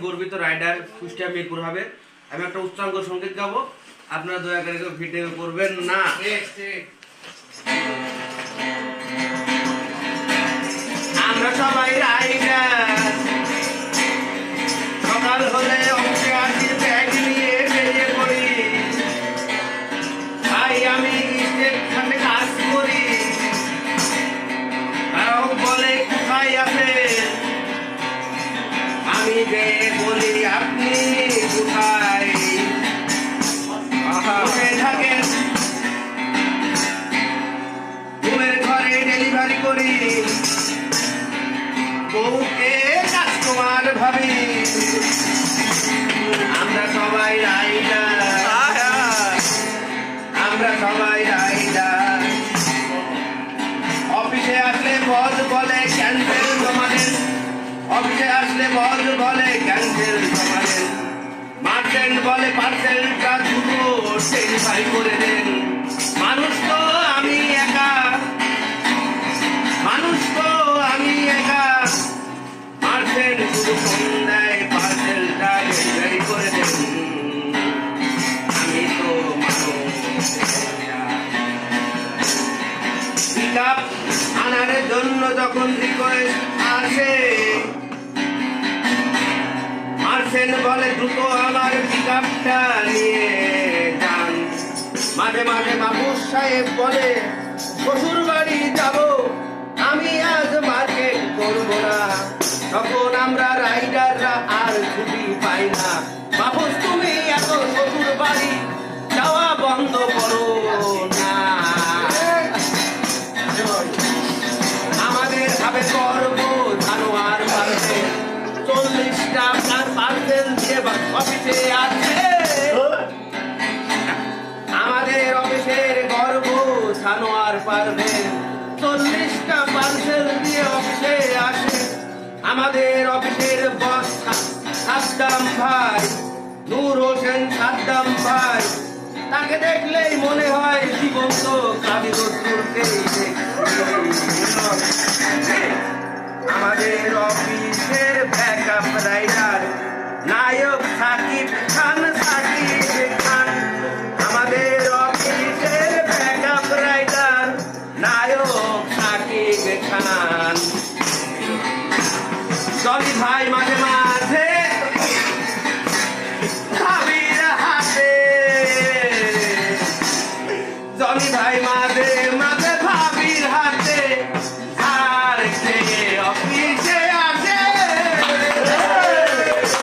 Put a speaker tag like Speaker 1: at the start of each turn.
Speaker 1: গর্বিত রাইডার কুষ্টিয়া মিরপুর হবে। আমি একটা উচ্চাঙ্গ সঙ্গীত গাবো, আপনারা দয়া করে ভিডিও করবেন না। আমরা সবাই রাইডার, সকাল হলে অফিসে আসি, ব্যাগ নিয়ে বেরিয়ে পড়ি। ভাই আমি স্টেশনে কাজ করি, গ্রাহক বলে কোথায় আছে, আমি যে বলি আপনি কোথায় থাকেন। ঘুমের ঘরে ডেলিভারি করি, বউকে কাস্টমার ভাবি। আমরা সবাই রাইডার, আমরা সবাই রাইডার। অফিসে আসলে বস বলে ক্যান্সেল জমা দেন, অফিসে আসলে বস বলে ক্যান্সেল জমা দেন। মার্চেন্ট বলে পার্সেলটা দ্রুত ডেলিভারি করে দেন। মানুষ তো আমি একা, মানুষ তো আমি একা। মার্চেন্ট শুধু ফোন দেয়, পার্সেলটা ডেলিভারি করে দেন। আমি তো মানুষ পিক আপ আনার জন্য যখন রিকোয়েস্ট আসে, মার্চেন্ট বলে দ্রুত আমার পিক আপটা নিয়ে যান। মাঝে মাঝে বাবু সাহেব বলে শ্বশুর বাড়ি যাব, আমি আজ মার্কেট করব না। তখন আমরা রাইডাররা আর ছুটি পাই না। বাবু তুমি এত শ্বশুর বাড়ি যাওয়া বন্ধ করো না। আমাদের ভাবে করব জানোয়ার পারবে, 40টা পার্সেল দিয়ে অফিসে আছে। আমাদের অফিসের গর্ব জানোয়ার পারবে, 40টা পার্সেল দিয়ে অফিসে আসে। আমাদের অফিসের বস সাদ্দাম ভাই, নূর হোসেন সাদ্দাম ভাই, তাকে দেখলেই মনে হয় জীবন্ত কাবির